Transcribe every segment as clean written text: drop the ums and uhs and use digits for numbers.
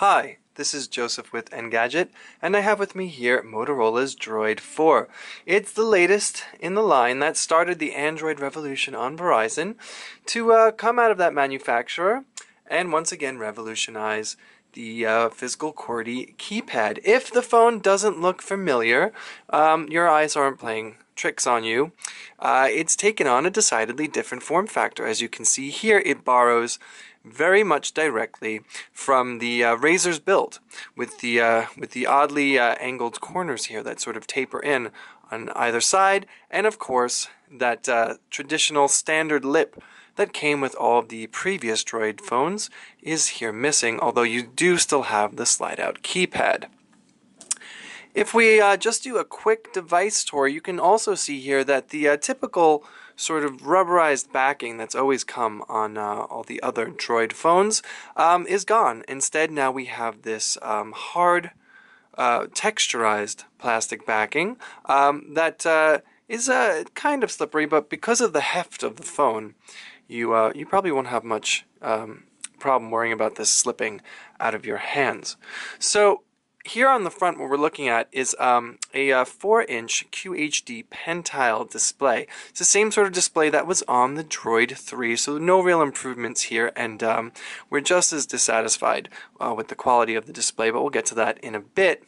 Hi, this is Joseph with Engadget, and I have with me here Motorola's Droid 4. It's the latest in the line that started the Android revolution on Verizon to come out of that manufacturer and once again revolutionize the physical QWERTY keypad. If the phone doesn't look familiar, your eyes aren't playing tricks on you. It's taken on a decidedly different form factor. As you can see here, it borrows very much directly from the Razr's build, with the oddly angled corners here that sort of taper in on either side, and of course that traditional standard lip that came with all of the previous Droid phones is here missing, although you do still have the slide-out keypad. If we just do a quick device tour, you can also see here that the typical sort of rubberized backing that's always come on all the other Droid phones is gone. Instead, now we have this hard texturized plastic backing that is kind of slippery, but because of the heft of the phone, you probably won't have much problem worrying about this slipping out of your hands. So here on the front, what we're looking at is a 4-inch QHD pen-tile display. It's the same sort of display that was on the Droid 3, so no real improvements here, and we're just as dissatisfied with the quality of the display, but we'll get to that in a bit.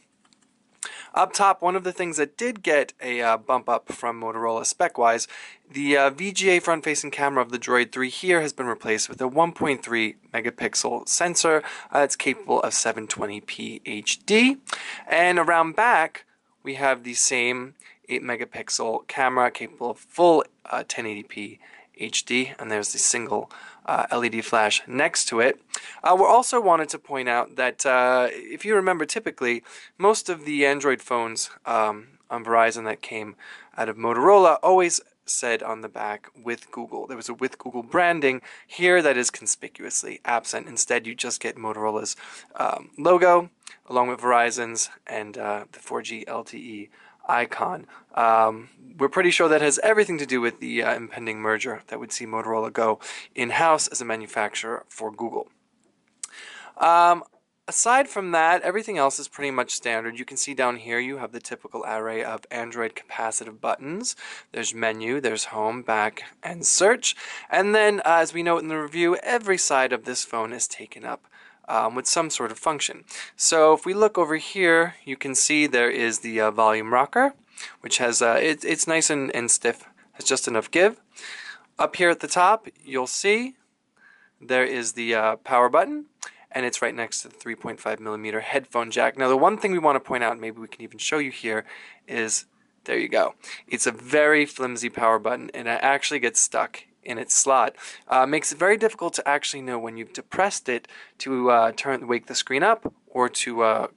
Up top, one of the things that did get a bump up from Motorola spec-wise, the VGA front-facing camera of the Droid 3 here has been replaced with a 1.3 megapixel sensor. It's capable of 720p HD. And around back, we have the same 8 megapixel camera capable of full 1080p HD, and there's the single LED flash next to it. We also wanted to point out that if you remember, typically most of the Android phones on Verizon that came out of Motorola always said on the back "with Google." There was a "with Google" branding. Here that is conspicuously absent. Instead, you just get Motorola's logo along with Verizon's and the 4G LTE icon. We're pretty sure that has everything to do with the impending merger that would see Motorola go in-house as a manufacturer for Google. Aside from that, everything else is pretty much standard. You can see down here you have the typical array of Android capacitive buttons. There's menu, there's home, back, and search. And then, as we note in the review, every side of this phone is taken up with some sort of function. So if we look over here, you can see there is the volume rocker, which has it's nice and stiff, has just enough give. Up here at the top, you'll see there is the power button, and it's right next to the 3.5mm headphone jack. Now, the one thing we want to point out, maybe we can even show you here, is there you go. It's a very flimsy power button, and it actually gets stuck in its slot. Makes it very difficult to actually know when you've depressed it to wake the screen up or to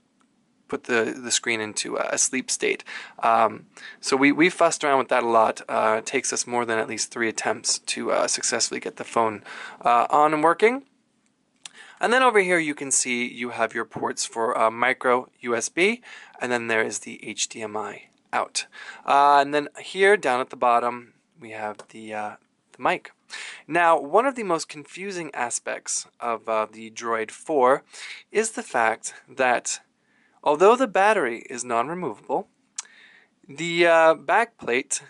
put the screen into a sleep state. So we fussed around with that a lot. It takes us more than at least 3 attempts to successfully get the phone on and working. And then over here you can see you have your ports for micro USB, and then there is the HDMI out. And then here down at the bottom we have the mic. Now, one of the most confusing aspects of the Droid 4 is the fact that although the battery is non-removable, the backplate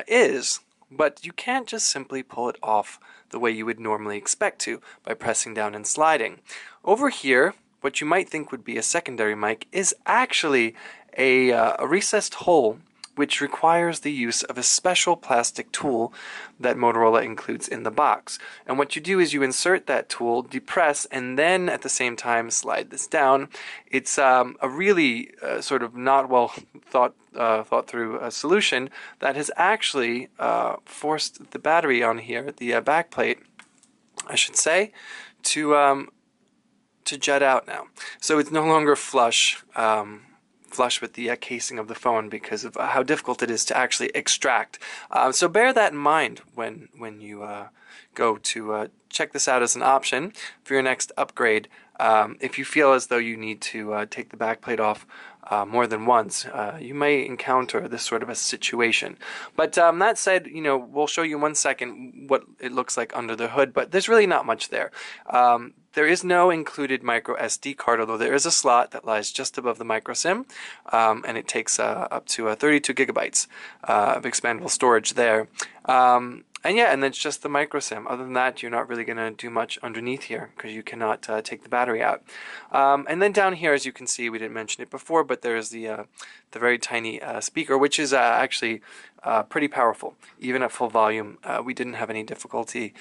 is, but you can't just simply pull it off the way you would normally expect to by pressing down and sliding. Over here, what you might think would be a secondary mic is actually a recessed hole which requires the use of a special plastic tool that Motorola includes in the box. And what you do is you insert that tool, depress, and then at the same time slide this down. It's a really sort of not well thought through solution that has actually forced the battery on here, the backplate, I should say, to jet out now. So it's no longer flush with the casing of the phone because of how difficult it is to actually extract. So bear that in mind when you go to check this out as an option for your next upgrade. If you feel as though you need to take the backplate off more than once, you may encounter this sort of a situation. But that said, we'll show you in 1 second what it looks like under the hood, but there's really not much there. There is no included micro SD card, although there is a slot that lies just above the micro SIM, and it takes up to 32 gigabytes of expandable storage there. And then it's just the micro SIM. Other than that, you're not really going to do much underneath here because you cannot take the battery out. And then down here, as you can see, we didn't mention it before, but there's the very tiny speaker, which is actually pretty powerful. Even at full volume, we didn't have any difficulty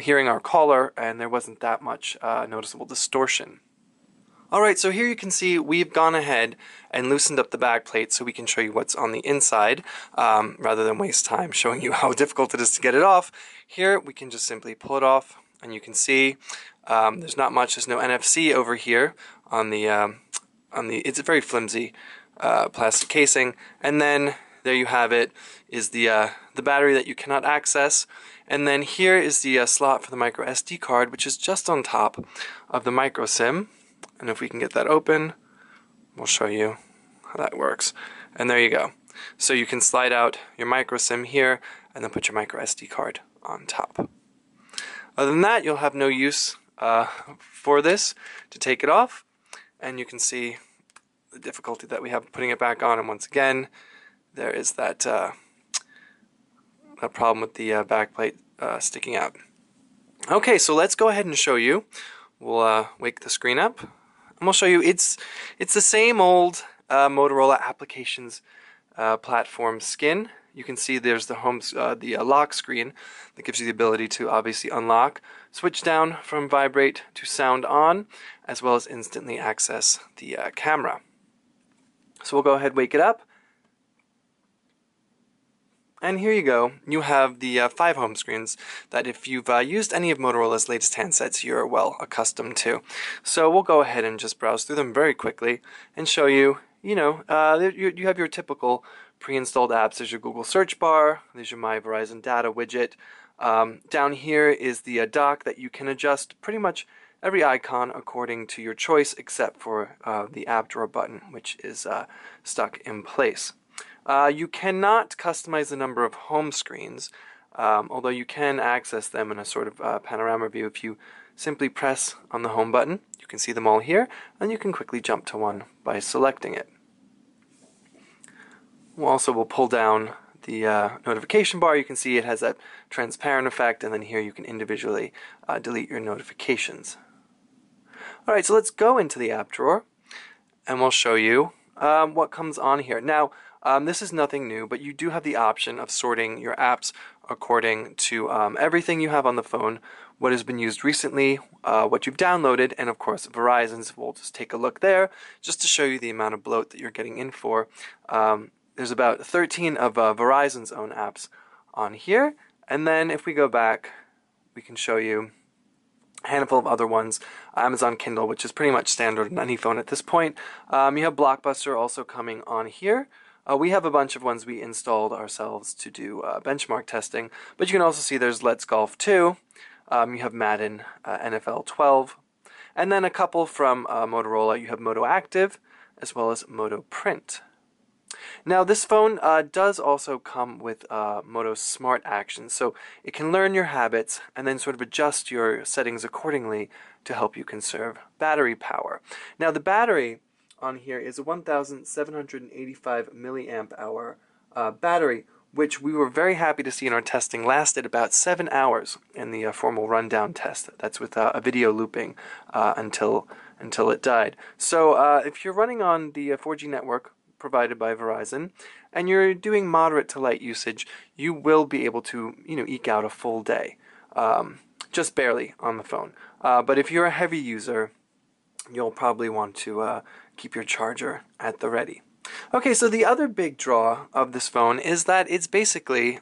hearing our caller, and there wasn't that much noticeable distortion. Alright, so here you can see we've gone ahead and loosened up the back plate so we can show you what's on the inside, rather than waste time showing you how difficult it is to get it off. Here we can just simply pull it off, and you can see there's not much. There's no NFC over here on the it's a very flimsy plastic casing, and then there you have it, is the battery that you cannot access, and then here is the slot for the micro SD card, which is just on top of the micro SIM. And if we can get that open, we'll show you how that works. And there you go. So you can slide out your micro SIM here and then put your micro SD card on top. Other than that, you'll have no use for this to take it off. And you can see the difficulty that we have putting it back on. And once again, there is that problem with the back plate sticking out. Okay, so let's go ahead and show you. We'll wake the screen up. And we'll show you it's the same old Motorola Applications platform skin. You can see there's the lock screen that gives you the ability to obviously unlock, switch down from vibrate to sound on, as well as instantly access the camera. So we'll go ahead and wake it up. And here you go. You have the 5 home screens that if you've used any of Motorola's latest handsets, you're well accustomed to. So we'll go ahead and just browse through them very quickly and show you, you have your typical pre-installed apps. There's your Google search bar, there's your My Verizon Data widget. Down here is the dock that you can adjust pretty much every icon according to your choice, except for the app drawer button, which is stuck in place. You cannot customize the number of home screens, although you can access them in a sort of panorama view. If you simply press on the home button, you can see them all here, and you can quickly jump to one by selecting it. We'll pull down the notification bar. You can see it has that transparent effect, and then here you can individually delete your notifications. Alright, so let's go into the app drawer, and we'll show you what comes on here. Now, this is nothing new, but you do have the option of sorting your apps according to everything you have on the phone, what has been used recently, what you've downloaded, and of course Verizon's. We'll just take a look there just to show you the amount of bloat that you're getting in for. There's about 13 of Verizon's own apps on here, and then if we go back, we can show you a handful of other ones. Amazon Kindle, which is pretty much standard on any phone at this point. You have Blockbuster also coming on here. We have a bunch of ones we installed ourselves to do benchmark testing, but you can also see there's Let's Golf 2, you have Madden NFL 12, and then a couple from Motorola. You have Moto Active, as well as Moto Print. Now this phone does also come with Moto Smart Actions, so it can learn your habits and then sort of adjust your settings accordingly to help you conserve battery power. Now the battery on here is a 1,785 milliamp hour battery, which we were very happy to see in our testing lasted about 7 hours in the formal rundown test. That's with a video looping until it died. So if you're running on the 4G network provided by Verizon and you're doing moderate to light usage, you will be able to eke out a full day, just barely on the phone. But if you're a heavy user, you'll probably want to keep your charger at the ready. Okay, so the other big draw of this phone is that it's basically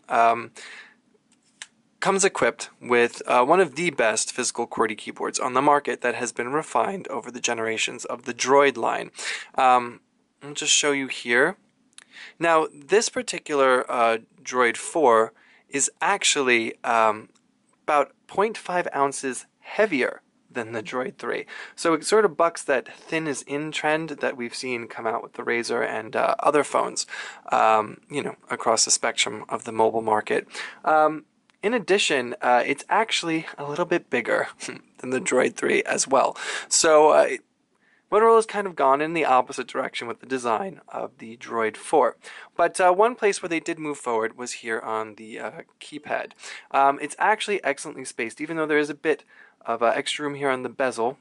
comes equipped with one of the best physical QWERTY keyboards on the market that has been refined over the generations of the Droid line. I'll just show you here. Now, this particular Droid 4 is actually about 0.5 ounces heavier than the Droid 3. So it sort of bucks that thin is in trend that we've seen come out with the Razr and other phones, across the spectrum of the mobile market. In addition, it's actually a little bit bigger than the Droid 3 as well. So Motorola's kind of gone in the opposite direction with the design of the Droid 4. But one place where they did move forward was here on the keypad. It's actually excellently spaced, even though there is a bit of extra room here on the bezel.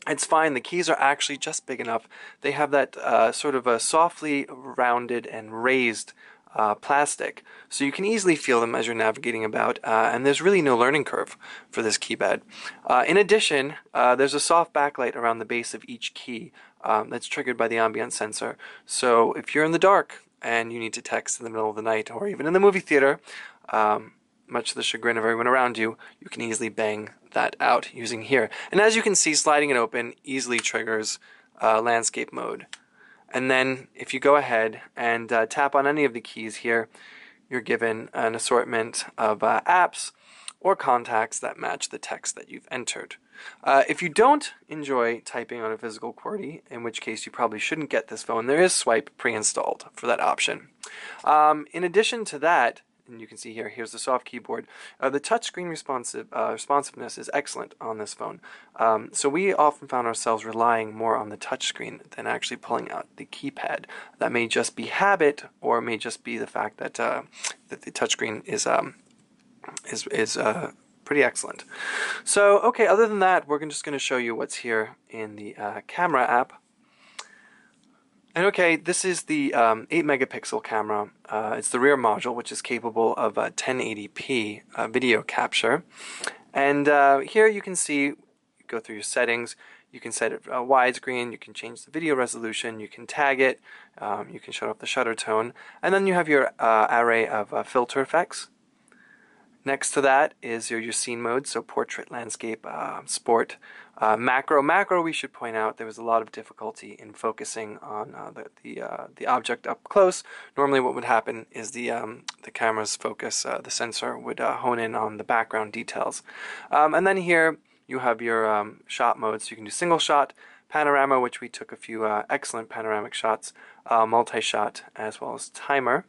It's fine. The keys are actually just big enough. They have that sort of a softly rounded and raised plastic, so you can easily feel them as you're navigating about, and there's really no learning curve for this keypad. In addition, there's a soft backlight around the base of each key that's triggered by the ambient sensor. So if you're in the dark and you need to text in the middle of the night, or even in the movie theater, much to the chagrin of everyone around you, you can easily bang that out using here. And as you can see, sliding it open easily triggers landscape mode. And then if you go ahead and tap on any of the keys here, you're given an assortment of apps or contacts that match the text that you've entered. If you don't enjoy typing on a physical QWERTY, in which case you probably shouldn't get this phone, there is Swipe pre-installed for that option. In addition to that, and you can see here, here's the soft keyboard. The touchscreen responsiveness is excellent on this phone. So we often found ourselves relying more on the touchscreen than actually pulling out the keypad. That may just be habit, or it may just be the fact that that the touchscreen is pretty excellent. So, okay, other than that, we're just going to show you what's here in the camera app. And okay, this is the 8 megapixel camera. It's the rear module, which is capable of 1080p video capture. And here you can see, you go through your settings, you can set it widescreen, you can change the video resolution, you can tag it, you can shut off the shutter tone, and then you have your array of filter effects. Next to that is your scene mode, so portrait, landscape, sport, macro. Macro, we should point out, there was a lot of difficulty in focusing on the object up close. Normally what would happen is the camera's focus, the sensor would hone in on the background details. And then here you have your shot mode, so you can do single shot, panorama, which we took a few excellent panoramic shots, multi-shot, as well as timer.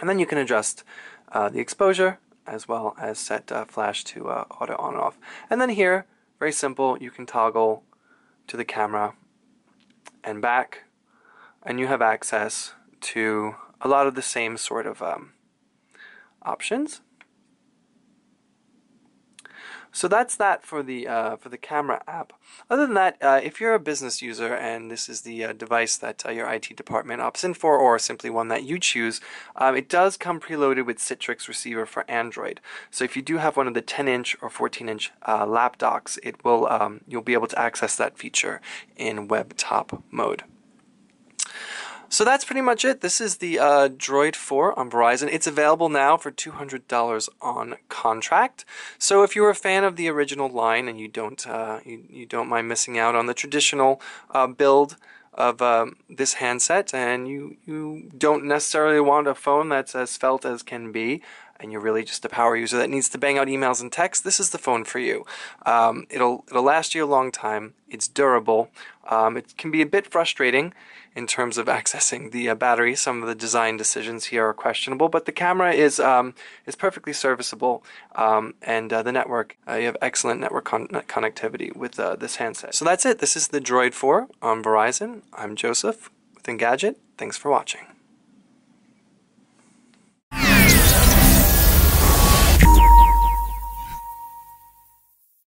And then you can adjust the exposure, as well as set flash to auto on and off. And then here, very simple, you can toggle to the camera and back, and you have access to a lot of the same sort of options. So that's that for the camera app. Other than that, if you're a business user and this is the device that your IT department opts in for, or simply one that you choose, it does come preloaded with Citrix receiver for Android. So if you do have one of the 10-inch or 14-inch lap docks, it will you'll be able to access that feature in web top mode. So that's pretty much it. This is the Droid 4 on Verizon. It's available now for $200 on contract. So if you're a fan of the original line and you don't mind missing out on the traditional build of this handset, and you don't necessarily want a phone that's as felt as can be, and you're really just a power user that needs to bang out emails and text, this is the phone for you. It'll last you a long time. It's durable. It can be a bit frustrating in terms of accessing the battery. Some of the design decisions here are questionable, but the camera is perfectly serviceable, and the network, you have excellent network connectivity with this handset. So that's it. This is the Droid 4 on Verizon. I'm Joseph with Engadget. Thanks for watching.